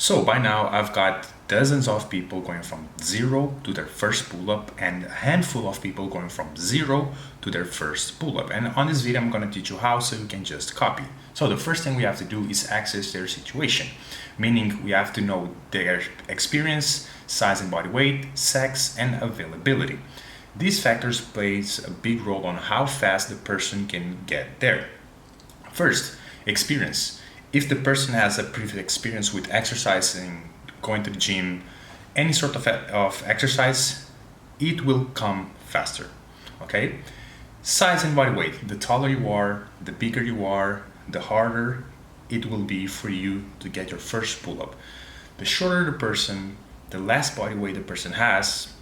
So by now I've got dozens of people going from zero to their first pull-up and a handful of people going from zero to their first pull-up. And on this video I'm going to teach you how, so you can just copy. So the first thing we have to do is access their situation, meaning we have to know their experience, size and body weight, sex and availability. These factors plays a big role on how fast the person can get there. First, experience. If the person has a previous experience with exercising, going to the gym, any sort of exercise, it will come faster, okay? Size and body weight. The taller you are, the bigger you are, the harder it will be for you to get your first pull-up. The shorter the person, the less body weight the person has,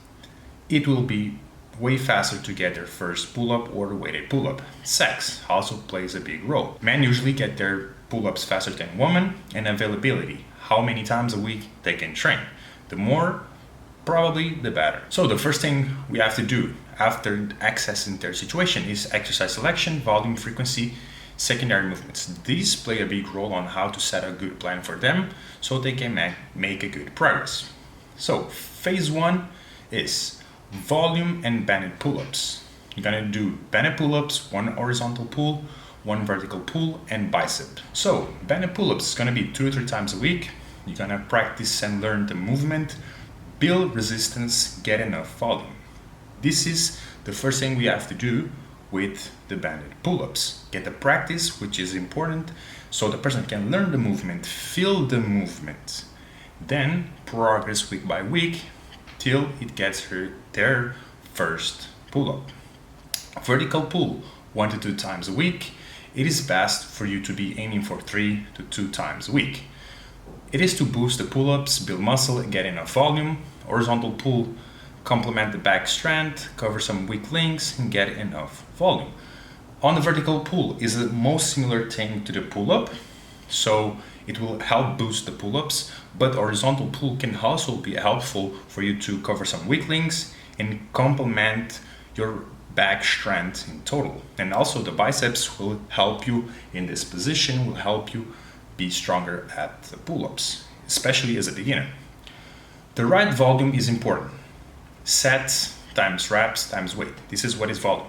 it will be way faster to get their first pull-up or weighted pull-up. Sex also plays a big role. Men usually get their pull-ups faster than women, and availability, how many times a week they can train. The more, probably the better. So the first thing we have to do after accessing their situation is exercise selection, volume, frequency, secondary movements. These play a big role on how to set a good plan for them so they can make a good progress. So phase one is volume and banded pull-ups. You're gonna do banded pull-ups, one horizontal pull, one vertical pull, and bicep. So banded pull-ups is gonna be 2 or 3 times a week. You're gonna practice and learn the movement, build resistance, get enough volume. This is the first thing we have to do with the banded pull-ups. Get the practice, which is important, so the person can learn the movement, feel the movement, then progress week by week till it gets their first pull-up. Vertical pull, 1 to 2 times a week. It is best for you to be aiming for 3 to 2 times a week. It is to boost the pull-ups, build muscle, and get enough volume. Horizontal pull, complement the back strength, cover some weak links, and get enough volume. On the vertical pull is the most similar thing to the pull-up, so it will help boost the pull-ups, but horizontal pull can also be helpful for you to cover some weak links and complement your back strength in total. And also the biceps will help you in this position, will help you be stronger at the pull-ups, especially as a beginner. The right volume is important. Sets times reps times weight. This is what is volume.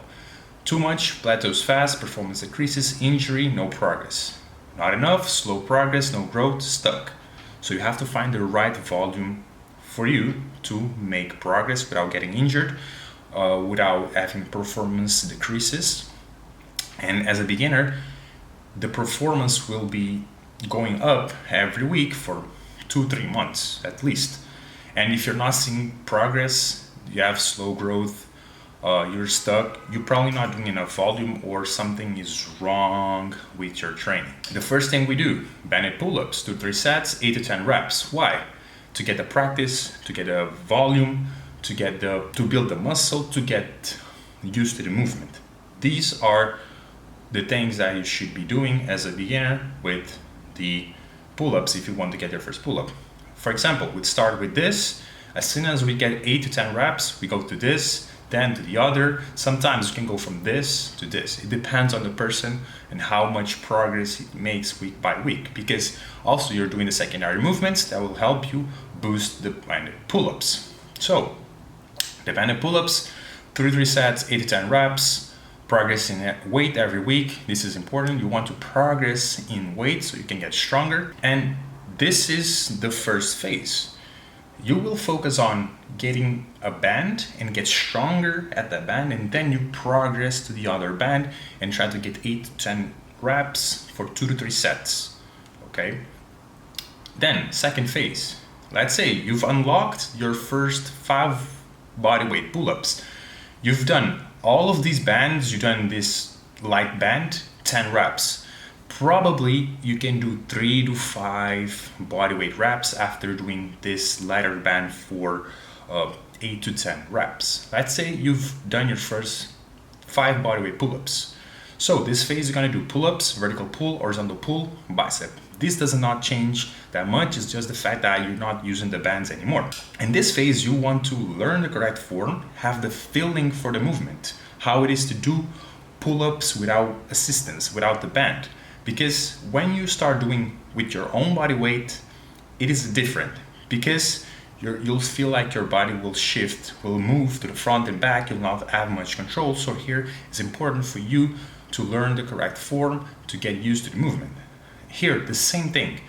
Too much, plateaus fast, performance decreases, injury, no progress. Not enough, slow progress, no growth, stuck. So you have to find the right volume for you to make progress without getting injured, without having performance decreases. And as a beginner, the performance will be going up every week for 2-3 months at least. And if you're not seeing progress, you have slow growth, you're stuck, you're probably not doing enough volume or something is wrong with your training. The first thing we do, banded pull-ups, 2-3 sets, 8 to 10 reps. Why? To get the practice, to get the volume, to build the muscle, to get used to the movement. These are the things that you should be doing as a beginner with the pull-ups if you want to get your first pull-up. For example, we'd start with this. As soon as we get 8 to 10 reps, we go to this, then to the other. Sometimes you can go from this to this. It depends on the person and how much progress it makes week by week, because also you're doing the secondary movements that will help you boost the banded pull-ups. So the banded pull-ups, 3 sets, 8 to 10 reps, progress in weight every week. This is important. You want to progress in weight so you can get stronger. And this is the first phase. You will focus on getting a band and get stronger at that band, and then you progress to the other band and try to get 8 to 10 reps for 2 to 3 sets, okay? Then, second phase. Let's say you've unlocked your first 5 bodyweight pull-ups. You've done all of these bands, you've done this light band, 10 reps. Probably you can do 3 to 5 bodyweight reps after doing this lighter band for 8 to 10 reps. Let's say you've done your first 5 bodyweight pull-ups. So this phase you're gonna do pull-ups, vertical pull, horizontal pull, bicep. This does not change that much, it's just the fact that you're not using the bands anymore. In this phase, you want to learn the correct form, have the feeling for the movement, how it is to do pull-ups without assistance, without the band. Because when you start doing with your own body weight, it is different because you'll feel like your body will shift, will move to the front and back. You'll not have much control. So here it's important for you to learn the correct form to get used to the movement. Here, the same thing.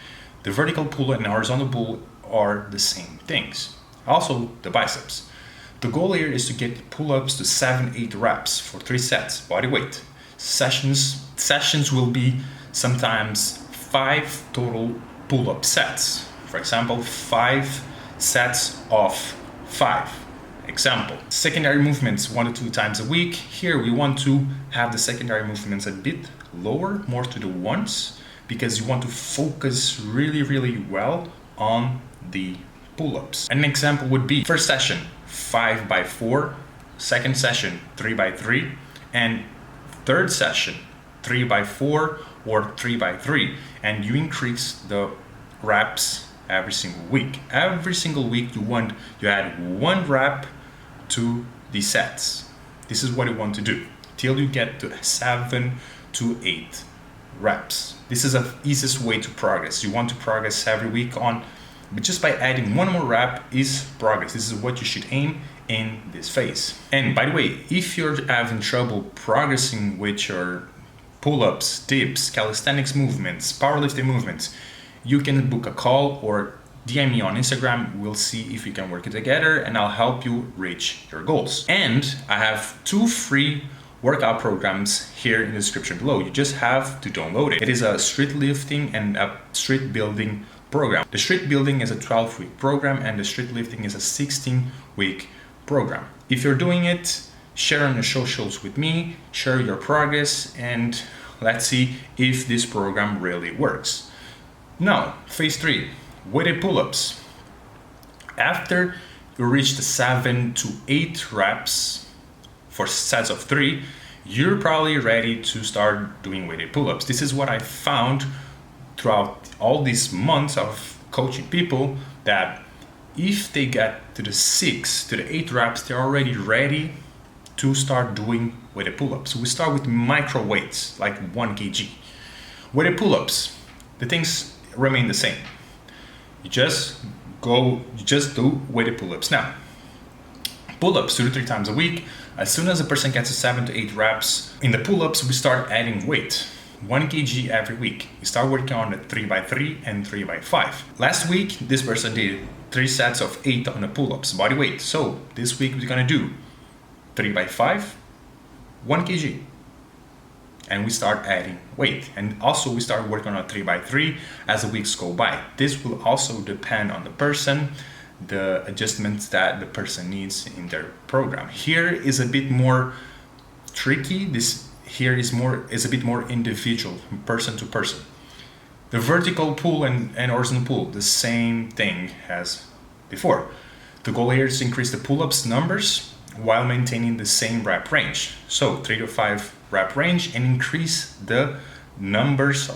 The vertical pull and horizontal pull are the same things. Also, the biceps. The goal here is to get pull-ups to 7-8 reps for 3 sets, body weight. Sessions will be sometimes 5 total pull-up sets. For example, 5 sets of 5. Example, secondary movements 1 to 2 times a week. Here we want to have the secondary movements a bit lower, more to the ones, because you want to focus really well on the pull-ups. An example would be first session 5 by 4, second session 3 by 3, and third session 3 by 4 or 3 by 3, and you increase the reps every single week. Every single week you add 1 rep to the sets. This is what you want to do till you get to 7 to 8 reps. This is the easiest way to progress. You want to progress every week but just by adding 1 more rep is progress. This is what you should aim in this phase. And by the way, if you're having trouble progressing with your pull-ups, dips, calisthenics movements, powerlifting movements, you can book a call or DM me on Instagram. We'll see if we can work it together and I'll help you reach your goals. And I have 2 free workout programs here in the description below. You just have to download it. It is a street lifting and a street building program. The street building is a 12-week program and the street lifting is a 16-week program. If you're doing it, share on your socials with me, share your progress, and let's see if this program really works. Now, phase 3, weighted pull-ups. After you reach the 7 to 8 reps for sets of 3, you're probably ready to start doing weighted pull-ups. This is what I found throughout all these months of coaching people, that if they get to the 6 to the 8 reps, they're already ready to start doing weighted pull-ups. So we start with micro weights, like 1 kg. Weighted pull-ups, the things remain the same. You just do weighted pull-ups. Now, pull-ups 2 to 3 times a week. As soon as a person gets to 7 to 8 reps, in the pull-ups, we start adding weight. 1 kg every week. You start working on the 3 by 3 and 3 by 5. Last week, this person did 3 sets of 8 on the pull-ups, body weight. So this week we're gonna do 3 by 5, 1 kg. And we start adding weight. And also we start working on a 3 by 3 as the weeks go by. This will also depend on the person, the adjustments that the person needs in their program. Here is a bit more tricky. This here is a bit more individual, person to person. The vertical pull and horizontal pull, the same thing as before. The goal here is to increase the pull-ups numbers while maintaining the same rep range. So 3 to 5 rep range, and increase the numbers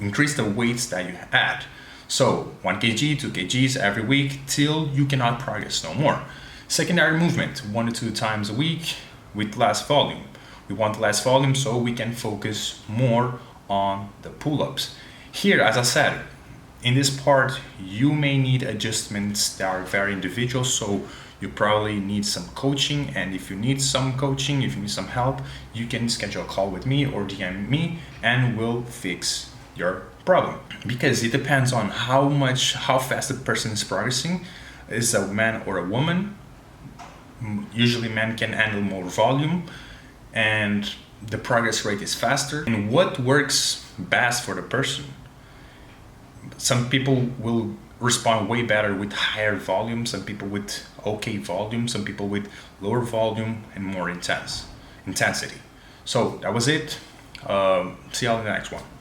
increase the weights that you add. So 1 kg, 2 kgs every week till you cannot progress no more. Secondary movement 1 to 2 times a week with less volume. We want less volume so we can focus more on the pull-ups. Here, as I said, in this part, you may need adjustments that are very individual, so you probably need some coaching. And if you need some coaching, if you need some help, you can schedule a call with me or DM me and we'll fix your problem. Because it depends on how fast the person is progressing. Is a man or a woman? Usually men can handle more volume and the progress rate is faster. And what works best for the person? Some people will respond way better with higher volume, some people with okay volume, some people with lower volume and more intensity. So that was it. See you all in the next one.